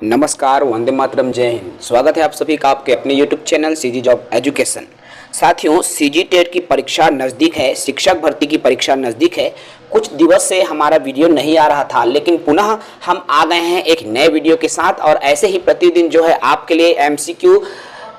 नमस्कार, वंदे मातरम, जय हिंद। स्वागत है आप सभी का आपके अपने YouTube channel CG job education. साथियों, सीजी टेट की परीक्षा नज़दीक है, शिक्षक भर्ती की परीक्षा नज़दीक है। कुछ दिवस से हमारा वीडियो नहीं आ रहा था, लेकिन पुनः हम आ गए हैं एक नए वीडियो के साथ। और ऐसे ही प्रतिदिन जो है आपके लिए एमसीक्यू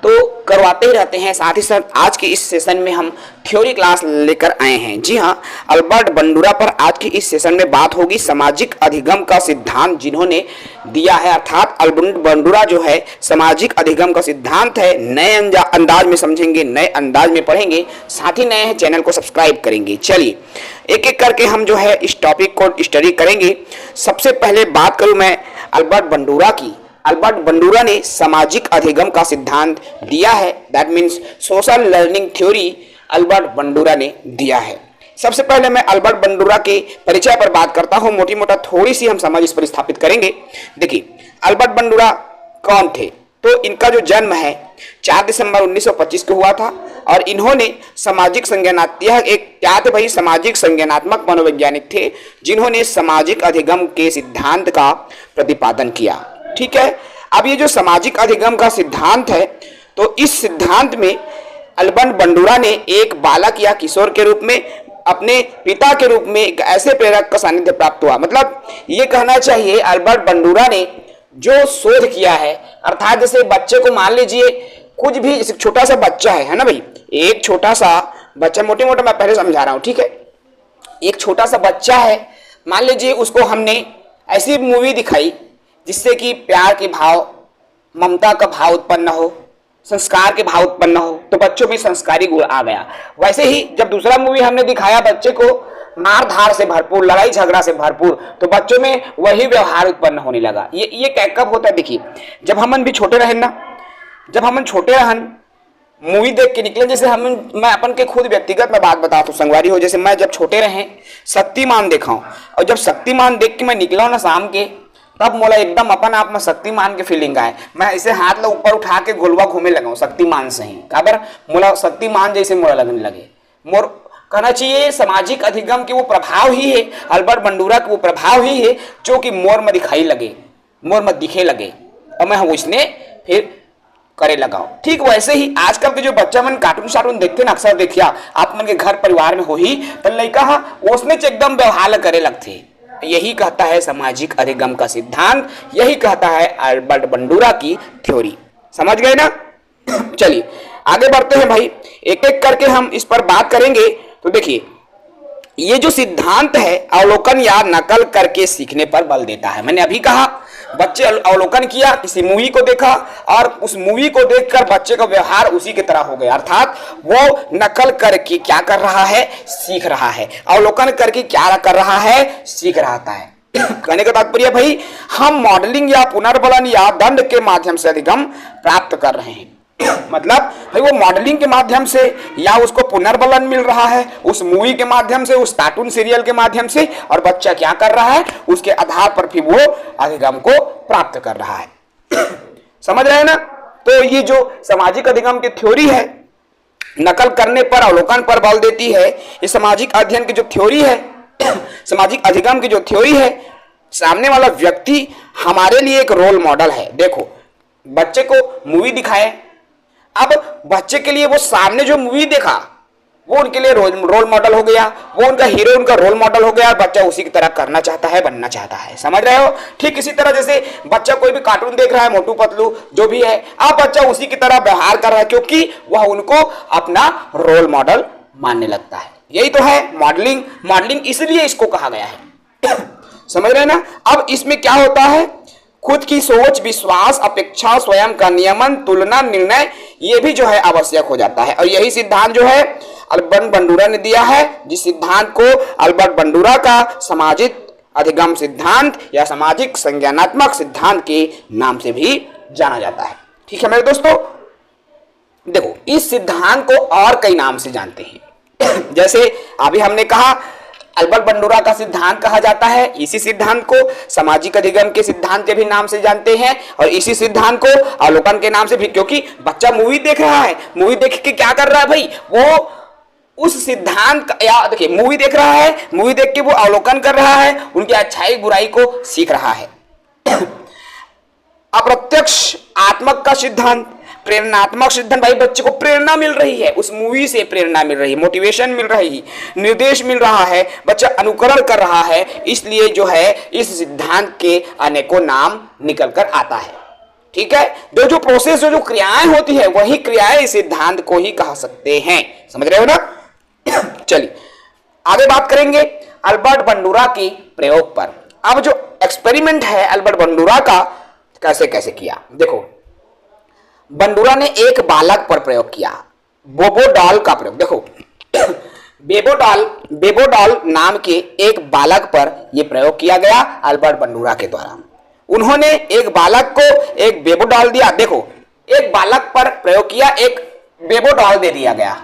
तो करवाते ही रहते हैं। साथ ही साथ आज के इस सेशन में हम थ्योरी क्लास लेकर आए हैं। जी हाँ, अल्बर्ट बंडूरा पर आज की इस सेशन में बात होगी। सामाजिक अधिगम का सिद्धांत जिन्होंने दिया है, अर्थात अल्बर्ट बंडूरा जो है सामाजिक अधिगम का सिद्धांत है, नए अंदाज में समझेंगे, नए अंदाज में पढ़ेंगे। साथ ही नए हैं चैनल को सब्सक्राइब करेंगे। चलिए एक एक करके हम जो है इस टॉपिक को स्टडी करेंगे। सबसे पहले बात करूं मैं अल्बर्ट बंडूरा की। अल्बर्ट बंडूरा ने सामाजिक अधिगम का सिद्धांत दिया है, that means social learning theory Albert Bandura ने दिया है। सबसे पहले मैं अल्बर्ट बंडूरा के परिचय पर बात करता हूं। मोटी मोटा थोड़ी सी हम समझ इस पर स्थापित करेंगे। देखिए, अल्बर्ट बंडूरा कौन थे? तो इनका जो जन्म है 4 दिसंबर 1925 को हुआ था और इन्होंने सामाजिक सामाजिक संज्ञानात्मक मनोवैज्ञानिक थे, जिन्होंने सामाजिक अधिगम के सिद्धांत का प्रतिपादन किया। ठीक है। अब ये जो सामाजिक अधिगम का सिद्धांत है, तो इस सिद्धांत में अल्बर्ट बंडूरा ने एक बालक या किशोर के रूप में, अपने पिता के रूप में एक ऐसे प्रेरक का सानिध्य प्राप्त हुआ। मतलब ये कहना चाहिए अल्बर्ट बंडूरा ने जो शोध किया है, अर्थात जैसे बच्चे को मान लीजिए कुछ भी, छोटा सा बच्चा है ना भाई, एक छोटा सा बच्चा, मोटे मोटे मैं पहले समझा रहा हूं, ठीक है। एक छोटा सा बच्चा है, मान लीजिए उसको हमने ऐसी मूवी दिखाई जिससे कि प्यार के भाव, ममता का भाव उत्पन्न हो, संस्कार के भाव उत्पन्न हो, तो बच्चों में संस्कारी गुण आ गया। वैसे ही जब दूसरा मूवी हमने दिखाया बच्चे को मार धाड़ से भरपूर, लड़ाई झगड़ा से भरपूर, तो बच्चों में वही व्यवहार उत्पन्न होने लगा। ये कब होता है? देखिए, जब हम भी छोटे रहन ना, जब हम छोटे रहन मूवी देख के निकले, जैसे मैं अपन के खुद व्यक्तिगत में बात बताता हूँ संगवारी हो, जैसे मैं जब छोटे रहे शक्तिमान देखा हूँ, और जब शक्तिमान देख के मैं निकला ना शाम के, तब मोला एकदम अपन आप में शक्तिमान की फीलिंग आए। मैं ऐसे हाथ ला ऊपर उठा के गोलवा घूमे लगा शक्तिमान से ही, काबर मोला शक्तिमान जैसे मोला लगने लगे। मोर कहना चाहिए सामाजिक अधिगम के वो प्रभाव ही है, अल्बर्ट बंडूरा के वो प्रभाव ही है जो कि मोर में दिखाई लगे, मोर में दिखे लगे, और मैं उसने फिर करे लगाओ। ठीक वैसे ही आजकल के जो बच्चा मन कार्टून शार्टून देखते ना, अक्सर देखिया आप मन के घर परिवार में हो ही, तो लड़का उसने एकदम व्यवहार करे लगते। यही कहता है सामाजिक अधिगम का सिद्धांत, यही कहता है अल्बर्ट बंडूरा की थ्योरी। समझ गए ना? चलिए आगे बढ़ते हैं भाई, एक एक करके हम इस पर बात करेंगे। तो देखिए, ये जो सिद्धांत है अवलोकन या नकल करके सीखने पर बल देता है। मैंने अभी कहा बच्चे अवलोकन किया, किसी मूवी को देखा और उस मूवी को देखकर बच्चे का व्यवहार उसी की तरह हो गया, अर्थात वो नकल करके क्या कर रहा है? सीख रहा है। अवलोकन करके क्या कर रहा है? सीख रहा है। कहने का तात्पर्य भाई, हम मॉडलिंग या पुनर्बलन या दंड के माध्यम से अधिगम प्राप्त कर रहे हैं। मतलब भाई वो मॉडलिंग के माध्यम से या उसको पुनर्बलन मिल रहा है उस मूवी के माध्यम से, उस कार्टून सीरियल के माध्यम से, और बच्चा क्या कर रहा है? उसके आधार पर फिर वो अधिगम को प्राप्त कर रहा है। समझ रहे हैं ना? तो ये जो सामाजिक अधिगम की थ्योरी है, नकल करने पर अवलोकन पर बल देती है। ये सामाजिक अध्ययन की जो थ्योरी है, सामाजिक अधिगम की जो थ्योरी है, सामने वाला व्यक्ति हमारे लिए एक रोल मॉडल है। देखो, बच्चे को मूवी दिखाए, अब बच्चे के लिए वो सामने जो मूवी देखा वो उनके लिए रोल मॉडल हो गया, वो उनका हीरो, उनका रोल मॉडल हो गया। बच्चा उसी की तरह करना चाहता है, बनना चाहता है। समझ रहे हो? ठीक इसी तरह जैसे बच्चा कोई भी कार्टून देख रहा है, मोटू पतलू जो भी है, अब बच्चा उसी की तरह व्यवहार कर रहा है, क्योंकि वह उनको अपना रोल मॉडल मानने लगता है। यही तो है मॉडलिंग। मॉडलिंग इसलिए इसको कहा गया है। समझ रहे ना? अब इसमें क्या होता है? खुद की सोच, विश्वास, अपेक्षा, स्वयं का नियमन, तुलना, निर्णय, ये भी जो है आवश्यक हो जाता है। और यही सिद्धांत जो है अल्बर्ट बंडूरा ने दिया है, जिस सिद्धांत को अल्बर्ट बंडूरा का सामाजिक अधिगम सिद्धांत या सामाजिक संज्ञानात्मक सिद्धांत के नाम से भी जाना जाता है। ठीक है मेरे दोस्तों, देखो इस सिद्धांत को और कई नाम से जानते हैं। जैसे अभी हमने कहा अल्बर्ट बंडूरा का सिद्धांत कहा जाता है। इसी सिद्धांत को सामाजिक अधिगम के सिद्धांत के भी नाम से जानते हैं, और इसी सिद्धांत को अवलोकन के नाम से भी, क्योंकि बच्चा मूवी देख रहा है, मूवी देख के क्या कर रहा है भाई? वो उस सिद्धांत का, या देखिए मूवी देख रहा है, मूवी देख के वो अवलोकन कर रहा है, उनकी अच्छाई बुराई को सीख रहा है। अप्रत्यक्ष आत्मक का सिद्धांत, प्रेरणात्मक सिद्धांत, भाई बच्चे को प्रेरणा मिल रही है, उस मूवी से प्रेरणा मिल रही है, मोटिवेशन मिल रही है, निर्देश मिल रहा है, बच्चा अनुकरण कर रहा है, इसलिए जो है इस सिद्धांत के अनेकों नाम निकल कर आता है। ठीक है, जो जो प्रोसेस, जो जो क्रियाएं होती है, वही क्रियाएं इस सिद्धांत को ही कह सकते हैं। समझ रहे हो ना? चलिए आगे बात करेंगे अल्बर्ट बंडूरा के प्रयोग पर। अब जो एक्सपेरिमेंट है अल्बर्ट बंडूरा का, कैसे कैसे किया देखो। बंडूरा ने एक बालक पर प्रयोग किया, बोबोडॉल का प्रयोग। देखो बेबोडॉल नाम के एक बालक पर यह प्रयोग किया गया अल्बर्ट बंडूरा के द्वारा। उन्होंने एक बालक को एक बेबोडॉल दिया। देखो, एक बालक पर प्रयोग किया, एक बेबोडॉल दे दिया गया।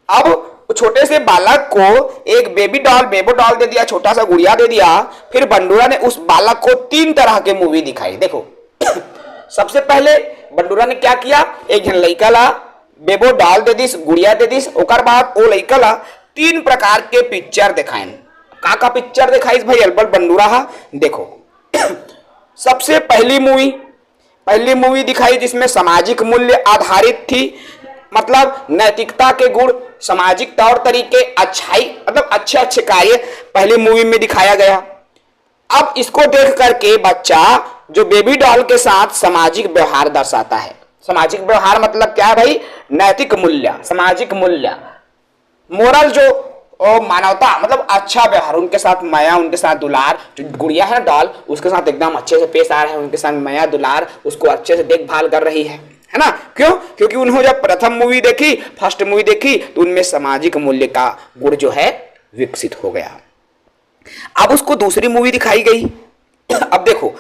अब छोटे से बालक को एक बेबोडॉल दे दिया, छोटा सा गुड़िया दे दिया। फिर बंडूरा ने उस बालक को 3 तरह के मूवी दिखाई। देखो सबसे पहले बंडूरा ने क्या किया, एक जन लइका ला बेबोडॉल दे दिस, गुड़िया दे दिस, ओकर बाद ओ लइका ला 3 प्रकार के पिक्चर दिखाएं। का पिक्चर दिखाई भाई अल्बर्ट बंडूरा? देखो सबसे पहली मूवी दिखाई जिसमें सामाजिक मूल्य आधारित थी, मतलब नैतिकता के गुण, सामाजिक तौर तरीके, अच्छाई, मतलब अच्छे अच्छे कार्य पहली मूवी में दिखाया गया। अब इसको देख करके बच्चा जो बेबी डॉल के साथ सामाजिक व्यवहार दर्शाता है। सामाजिक व्यवहार मतलब क्या है भाई? नैतिक मूल्य, सामाजिक मूल्य, मोरल, जो मानवता, मतलब अच्छा व्यवहार, उनके साथ माया, उनके साथ दुलार। जो गुड़िया है ना डॉल, उसके साथ एकदम अच्छे से पेश आ रहा है, उनके साथ माया दुलार, उसको अच्छे से देखभाल कर रही है ना? क्यों? क्योंकि उन्होंने जब प्रथम मूवी देखी, फर्स्ट मूवी देखी, तो उनमें सामाजिक मूल्य का गुण जो है विकसित हो गया। अब उसको दूसरी मूवी दिखाई गई। अब देखो,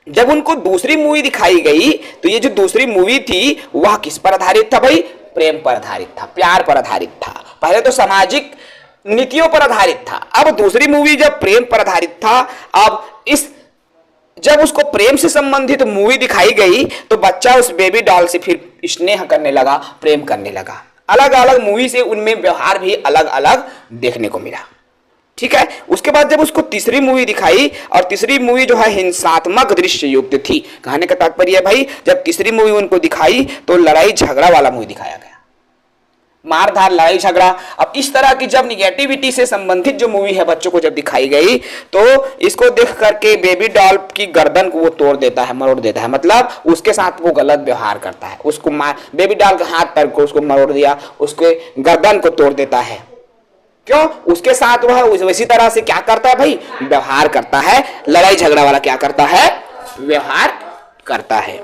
जब उनको दूसरी मूवी दिखाई गई तो ये जो दूसरी मूवी थी वह किस पर आधारित था भाई? प्रेम पर आधारित था, प्यार पर आधारित था। पहले तो सामाजिक नीतियों पर आधारित था, अब दूसरी मूवी जब प्रेम पर आधारित था। अब जब उसको प्रेम से संबंधित मूवी दिखाई गई तो बच्चा उस बेबी डॉल से फिर स्नेह करने लगा, प्रेम करने लगा। अलग अलग मूवी से उनमें व्यवहार भी अलग अलग देखने को मिला। ठीक है, उसके बाद जब उसको तीसरी मूवी दिखाई, और तीसरी मूवी जो है हिंसात्मक दृश्य युक्त थी। कहने का तात्पर्य है भाई, जब तीसरी मूवी उनको दिखाई तो लड़ाई झगड़ा वाला मूवी दिखाया गया, मारधार, लड़ाई झगड़ा। अब इस तरह की जब निगेटिविटी से संबंधित जो मूवी है बच्चों को जब दिखाई गई तो इसको देख करके बेबी डॉल की गर्दन को वो तोड़ देता है, मरोड़ देता है, मतलब उसके साथ वो गलत व्यवहार करता है। उसको बेबी डॉल का हाथ पैर को उसको मरोड़ दिया, उसके गर्दन को तोड़ देता है। क्यों? उसके साथ वह वैसी तरह से क्या करता है भाई? व्यवहार करता है। लड़ाई झगड़ा वाला क्या करता है? व्यवहार करता है।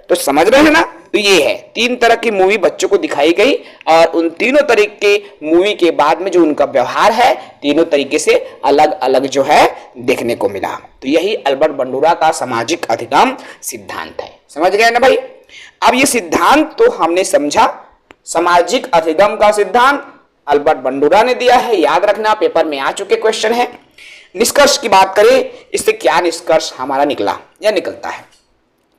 तो समझ रहे हैं ना? तो ये है 3 तरह की मूवी बच्चों को दिखाई गई, और उन तीनों तरीके मूवी के बाद में जो उनका व्यवहार है तीनों तरीके से अलग अलग जो है देखने को मिला। तो यही अल्बर्ट बंडूरा का सामाजिक अधिगम सिद्धांत है। समझ गए ना भाई? अब ये सिद्धांत तो हमने समझा, सामाजिक अधिगम का सिद्धांत अल्बर्ट बंडूरा ने दिया है, याद रखना, पेपर में आ चुके क्वेश्चन है। निष्कर्ष की बात करें, इससे क्या निष्कर्ष हमारा निकला या निकलता है?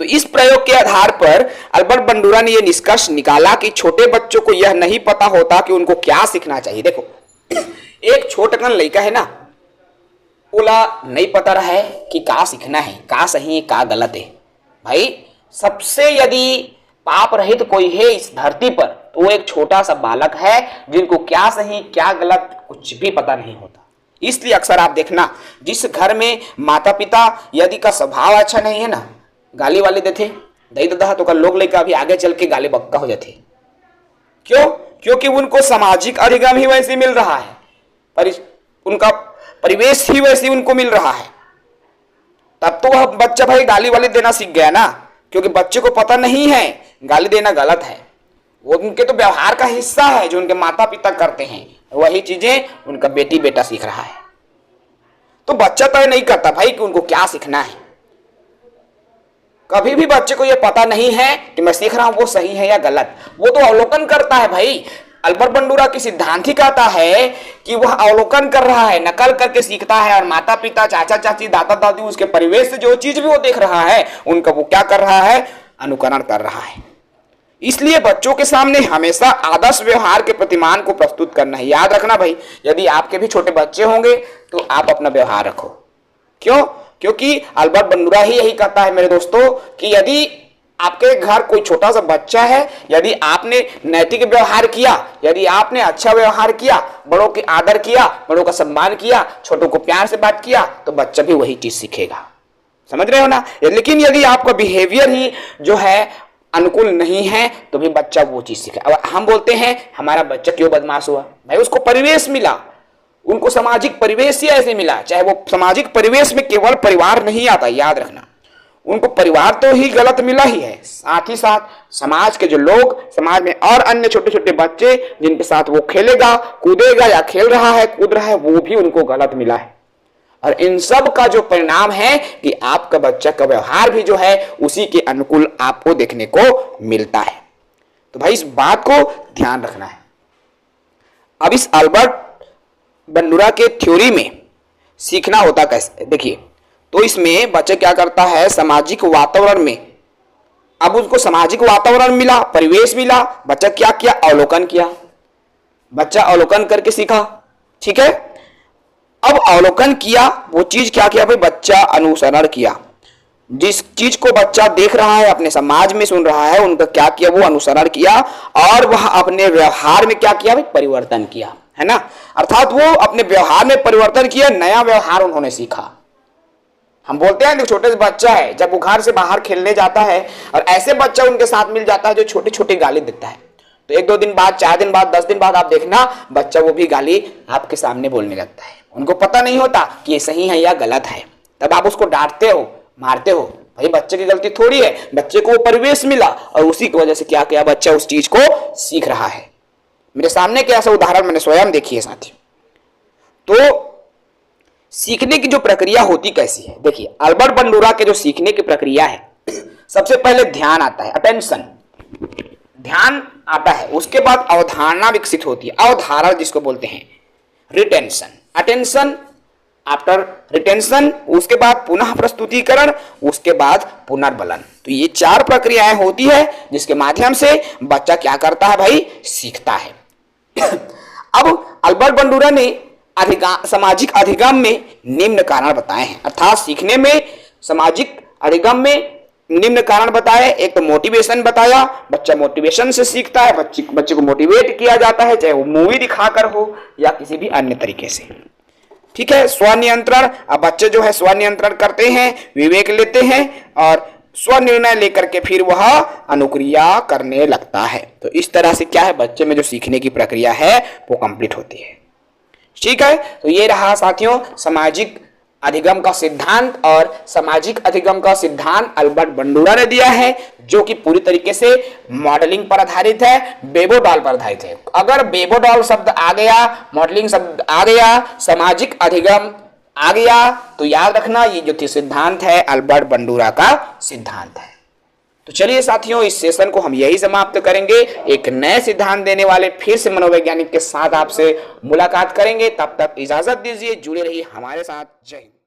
तो इस प्रयोग के आधार पर अल्बर्ट बंडूरा ने यह निष्कर्ष निकाला कि छोटे बच्चों को यह नहीं पता होता कि उनको क्या सीखना चाहिए। देखो, एक छोटकन लड़का है ना, बोला नहीं पता रहा है कि का सीखना है, का सही है, का गलत है। भाई सबसे यदि पाप रहित कोई है इस धरती पर तो वो एक छोटा सा बालक है, जिनको क्या सही क्या गलत कुछ भी पता नहीं होता। इसलिए अक्सर आप देखना, जिस घर में माता पिता यदि का स्वभाव अच्छा नहीं है ना, गाली वाले देते दही ददा, तो लोग लेकर अभी आगे चल के गाली बक्का हो जाते। क्यों? क्योंकि उनको सामाजिक अधिगम ही वैसे मिल रहा है, उनका परिवेश ही वैसे उनको मिल रहा है। तब तो वह बच्चा भाई गाली वाली देना सीख गया ना, क्योंकि बच्चे को पता नहीं है गाली देना गलत है। वो उनके तो व्यवहार का हिस्सा है, जो उनके माता पिता करते हैं वही चीजें उनका बेटी बेटा सीख रहा है। तो बच्चा तय नहीं करता भाई कि उनको क्या सीखना है। कभी भी बच्चे को यह पता नहीं है कि मैं सीख रहा हूं वो सही है या गलत, वो तो अवलोकन करता है भाई। अल्बर्ट बंडूरा की सिद्धांत ही कहता है कि वह अवलोकन कर रहा है, नकल करके सीखता है, और माता पिता, चाचा चाची, दादा दादी, उसके परिवेश से जो चीज भी वो देख रहा है उनका वो क्या कर रहा है? अनुकरण कर रहा है। इसलिए बच्चों के सामने हमेशा आदर्श व्यवहार के प्रतिमान को प्रस्तुत करना है। याद रखना भाई, यदि आपके भी छोटे बच्चे होंगे तो आप अपना व्यवहार रखो। क्यों? क्योंकि अल्बर्ट बंडूरा ही यही कहता है मेरे दोस्तों कि यदि आपके घर कोई छोटा सा बच्चा है, यदि आपने नैतिक व्यवहार किया, यदि आपने अच्छा व्यवहार किया, बड़ों के आदर किया, बड़ों का सम्मान किया, छोटों को प्यार से बात किया, तो बच्चा भी वही चीज सीखेगा। समझ रहे हो ना? लेकिन यदि आपका बिहेवियर ही जो है अनुकूल नहीं है तो भी बच्चा वो चीज सीखे। अब हम बोलते हैं हमारा बच्चा क्यों बदमाश हुआ, भाई उसको परिवेश मिला, उनको सामाजिक परिवेश ही ऐसे मिला। चाहे वो सामाजिक परिवेश में केवल परिवार नहीं आता, याद रखना, उनको परिवार तो ही गलत मिला ही है, साथ ही साथ समाज के जो लोग, समाज में और अन्य छोटे छोटे बच्चे जिनके साथ वो खेलेगा, कूदेगा या खेल रहा है, कूद रहा है, वो भी उनको गलत मिला है। और इन सब का जो परिणाम है कि आपका बच्चा का व्यवहार भी जो है उसी के अनुकूल आपको देखने को मिलता है। तो भाई इस बात को ध्यान रखना है। अब इस अल्बर्ट बंडूरा के थ्योरी में सीखना होता कैसे, देखिए, तो इसमें बच्चा क्या करता है, सामाजिक वातावरण में, अब उसको सामाजिक वातावरण मिला, परिवेश मिला, बच्चा क्या किया, अवलोकन किया, बच्चा अवलोकन करके सीखा। ठीक है, अब अवलोकन किया, वो चीज क्या किया भाई, बच्चा अनुसरण किया। जिस चीज को बच्चा देख रहा है, अपने समाज में सुन रहा है, उनका क्या किया, वो अनुसरण किया और वह अपने व्यवहार में क्या किया भाई, परिवर्तन किया, है ना। अर्थात वो अपने व्यवहार में परिवर्तन किया, नया व्यवहार उन्होंने सीखा। हम बोलते हैं छोटे बच्चा है, जब वो घर से बाहर खेलने जाता है और ऐसे बच्चा उनके साथ मिल जाता है जो छोटे छोटे गाली देता है, तो 1-2 दिन बाद, 4 दिन बाद, 10 दिन बाद आप देखना बच्चा वो भी गाली आपके सामने बोलने लगता है। उनको पता नहीं होता कि ये सही है या गलत है, तब आप उसको डांटते हो, मारते हो, भाई बच्चे की गलती थोड़ी है, बच्चे को परिवेश मिला और उसी की वजह से क्या किया, बच्चा उस चीज को सीख रहा है। मेरे सामने के ऐसा उदाहरण मैंने स्वयं देखी है साथियों। तो सीखने की जो प्रक्रिया होती कैसी है, देखिए, अल्बर्ट बंडूरा के जो सीखने की प्रक्रिया है, सबसे पहले ध्यान आता है, अटेंशन, ध्यान आता है, उसके बाद अवधारणा विकसित होती है, अवधारण जिसको बोलते हैं, रिटेंशन, अटेंशन, आफ्टर रिटेंशन, उसके बाद पुनः प्रस्तुतिकरण, उसके बाद पुनर्बलन। तो ये 4 प्रक्रियाएं होती है जिसके माध्यम से बच्चा क्या करता है भाई, सीखता है। अब अल्बर्ट बंडूरा ने सामाजिक अधिगम में निम्न कारण बताए हैं, अर्थात सीखने में सामाजिक अधिगम में निम्न कारण बताए। एक तो मोटिवेशन बताया, बच्चा मोटिवेशन से सीखता है, बच्चे को मोटिवेट किया जाता है, चाहे वो मूवी दिखाकर हो या किसी भी अन्य तरीके से। ठीक है, स्वनियंत्रण, अब बच्चे जो है स्वनियंत्रण करते हैं, विवेक लेते हैं और स्वनिर्णय लेकर के फिर वह अनुक्रिया करने लगता है। तो इस तरह से क्या है, बच्चे में जो सीखने की प्रक्रिया है वो कंप्लीट होती है। ठीक है, तो ये रहा साथियों सामाजिक अधिगम का सिद्धांत, और सामाजिक अधिगम का सिद्धांत अल्बर्ट बंडूरा ने दिया है, जो कि पूरी तरीके से मॉडलिंग पर आधारित है, बेबोडॉल पर आधारित है। अगर बेबोडॉल शब्द आ गया, मॉडलिंग शब्द आ गया, सामाजिक अधिगम आ गया, तो याद रखना ये जो सिद्धांत है अल्बर्ट बंडूरा का सिद्धांत है। तो चलिए साथियों, इस सेशन को हम यही समाप्त करेंगे। एक नए सिद्धांत देने वाले फिर से मनोवैज्ञानिक के साथ आपसे मुलाकात करेंगे। तब तक इजाजत दीजिए, जुड़े रहिए हमारे साथ। जय हिंद।